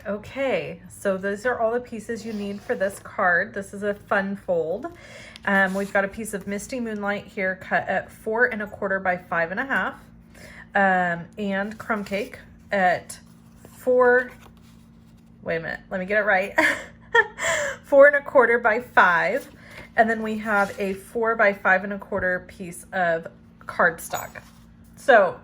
Okay, so those are all the pieces you need for this card. This is a fun fold. We've got a piece of Misty Moonlight here cut at 4 1/4 by 5 1/2, and Crumb Cake at 4, wait a minute, let me get it right, 4 1/4 by 5, and then we have a 4 by 5 1/4 piece of cardstock. So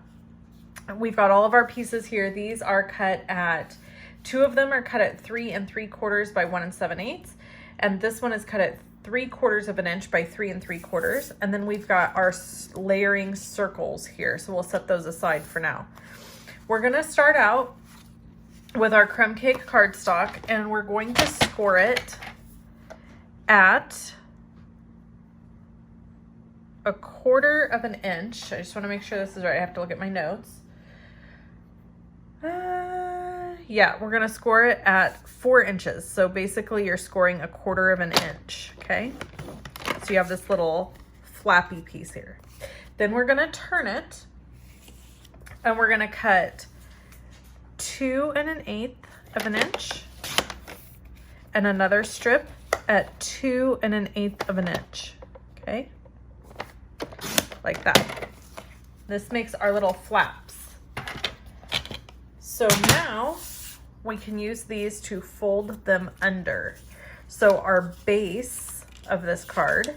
we've got all of our pieces here. These are cut at, 2 of them are cut at 3 3/4 by 1 7/8, and this one is cut at 3/4 of an inch by 3 3/4. And then we've got our layering circles here, so we'll set those aside for now. We're gonna start out with our Crumb Cake cardstock, and we're going to score it at 1/4 of an inch. I just want to make sure this is right. I have to look at my notes. Yeah, we're gonna score it at 4 inches. So basically you're scoring 1/4 of an inch, okay? So you have this little flappy piece here. Then we're gonna turn it, and we're gonna cut 2 1/8 of an inch, and another strip at 2 1/8 of an inch, okay? Like that. This makes our little flaps. So now we can use these to fold them under. So our base of this card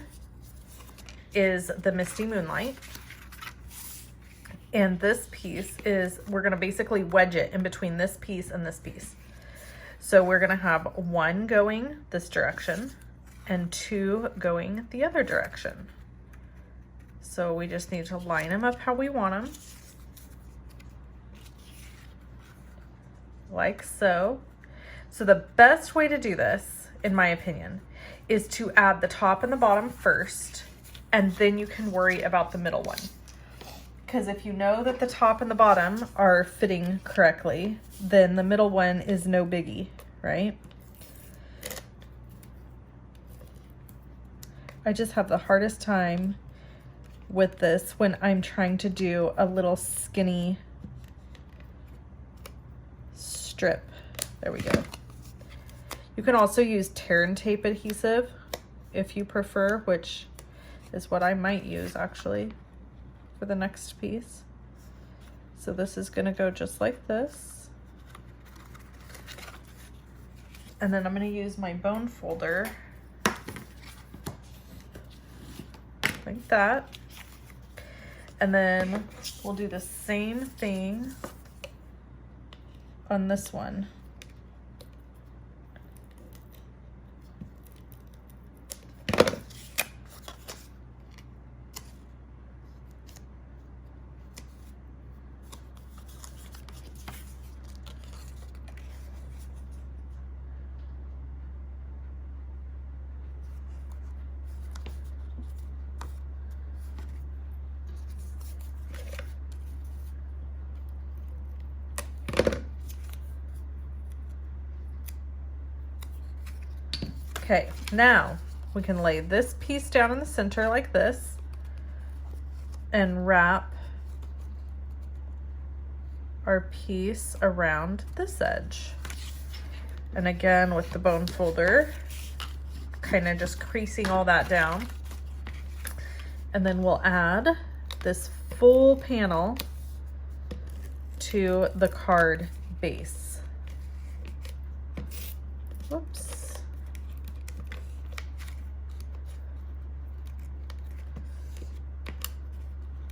is the Misty Moonlight. And this piece is, we're gonna basically wedge it in between this piece and this piece. So we're gonna have 1 going this direction and 2 going the other direction. So we just need to line them up how we want them. Like so. So the best way to do this, in my opinion, is to add the top and the bottom first, and then you can worry about the middle one. Because if you know that the top and the bottom are fitting correctly, then the middle one is no biggie, right? I just have the hardest time with this when I'm trying to do a little skinny strip. There we go. You can also use tear and tape adhesive if you prefer, which is what I might use actually for the next piece. So this is gonna go just like this. And then I'm gonna use my bone folder like that. And then we'll do the same thing on this one. Okay, now we can lay this piece down in the center like this and wrap our piece around this edge. And again, with the bone folder, kind of just creasing all that down. And then we'll add this full panel to the card base. Whoops.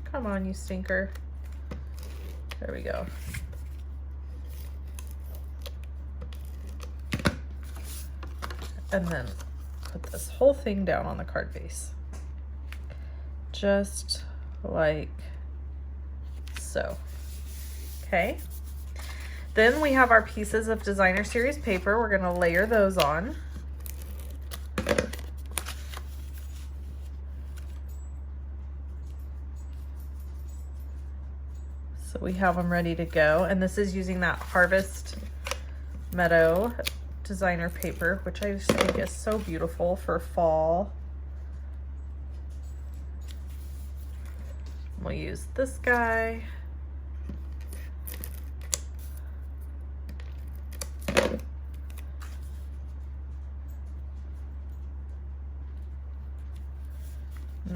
Come on, you stinker. There we go. And then put this whole thing down on the card base. Just like so. Okay. Then we have our pieces of designer series paper. We're gonna layer those on. So we have them ready to go. And this is using that Harvest Meadow designer paper, which I just think is so beautiful for fall. We'll use this guy.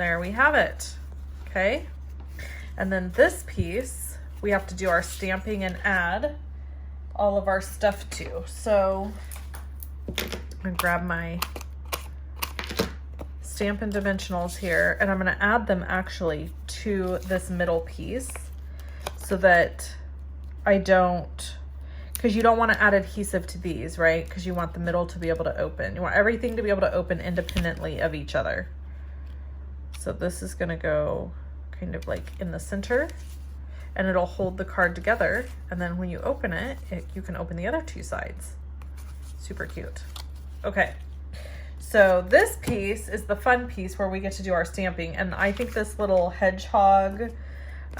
there we have it. Okay. And then this piece, we have to do our stamping and add all of our stuff to. So I'm gonna grab my Stampin' Dimensionals here, and I'm gonna add them actually to this middle piece so that I don't, because you don't want to add adhesive to these, right? Because you want the middle to be able to open. You want everything to be able to open independently of each other. So this is gonna go kind of like in the center, and it'll hold the card together. And then when you open it, you can open the other two sides. Super cute. Okay. So this piece is the fun piece where we get to do our stamping. And I think this little hedgehog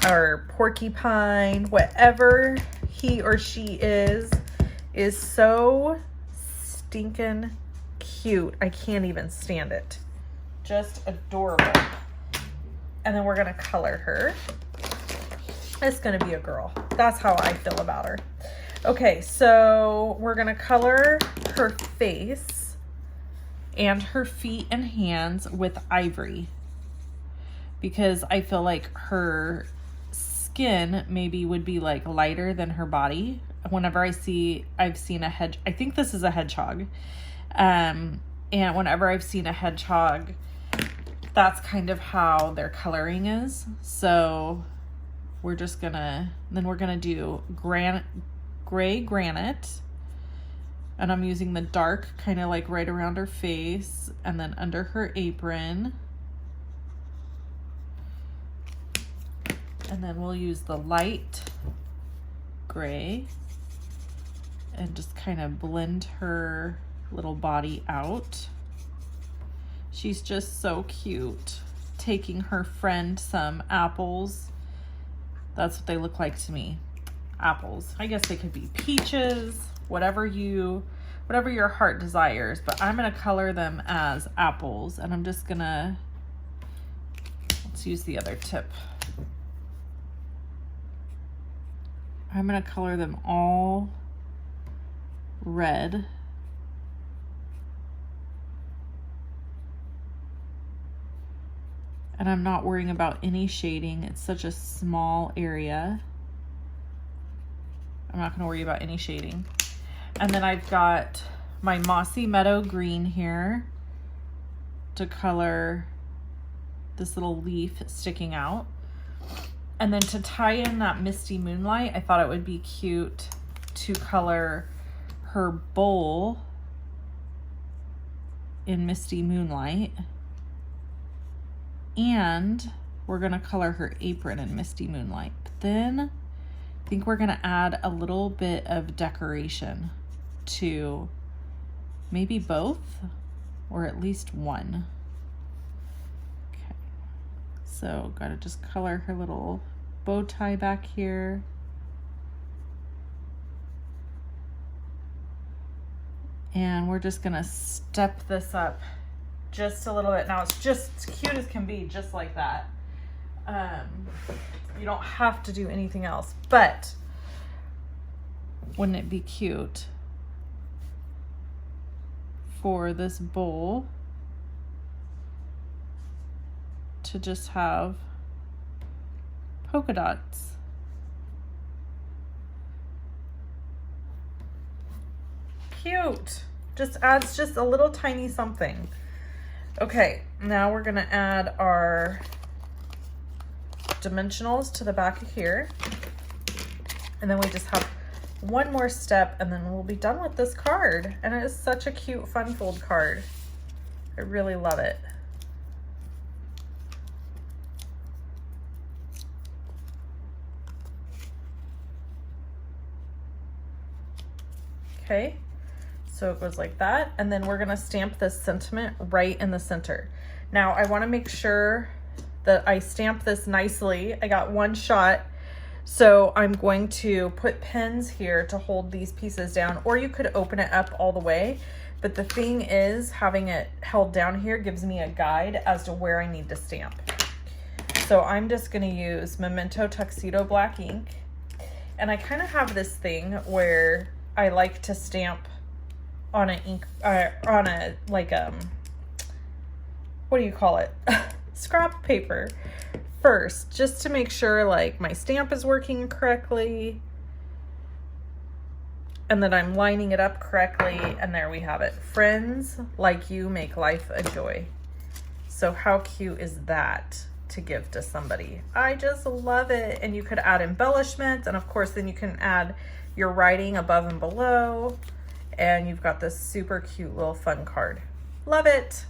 or porcupine, whatever he or she is so stinking cute. I can't even stand it. Just adorable. And then we're gonna color her. It's gonna be a girl. That's how I feel about her. Okay, so we're gonna color her face and her feet and hands with ivory, because I feel like her skin maybe would be like lighter than her body. Whenever I've seen a I think this is a hedgehog. And whenever I've seen a hedgehog, that's kind of how their coloring is. So we're just gonna, then we're gonna do gray granite. And I'm using the dark kind of like right around her face and then under her apron. And then we'll use the light gray and just kind of blend her little body out. She's just so cute. Taking her friend some apples. That's what they look like to me. Apples. I guess they could be peaches. Whatever your heart desires, but I'm gonna color them as apples, and I'm just gonna, let's use the other tip. I'm gonna color them all red. And I'm not worrying about any shading. It's such a small area. I'm not gonna worry about any shading. And then I've got my Mossy Meadow green here to color this little leaf sticking out. And then to tie in that Misty Moonlight, I thought it would be cute to color her bowl in Misty Moonlight. And we're gonna color her apron in Misty Moonlight. But then I think we're gonna add a little bit of decoration to maybe both, or at least one. Okay, so gotta just color her little bow tie back here. And we're just gonna step this up just a little bit. Now it's just as cute as can be, just like that. You don't have to do anything else, but wouldn't it be cute for this bowl to just have polka dots? Cute. Just adds just a little tiny something. Okay, now we're gonna add our dimensionals to the back of here. And then we just have one more step and then we'll be done with this card. And it is such a cute fun fold card. I really love it. Okay, so it goes like that. And then we're gonna stamp this sentiment right in the center. Now I wanna make sure that I stamp this nicely. I got one shot. So I'm going to put pins here to hold these pieces down, or you could open it up all the way. But the thing is, having it held down here gives me a guide as to where I need to stamp. So I'm just gonna use Memento Tuxedo black ink. And I kind of have this thing where I like to stamp on an ink, on a, like, what do you call it? scrap paper first, just to make sure like my stamp is working correctly and that I'm lining it up correctly. And there we have it. Friends like you make life a joy. So how cute is that to give to somebody? I just love it. And you could add embellishments, and of course then you can add your writing above and below, and you've got this super cute little fun card. Love it.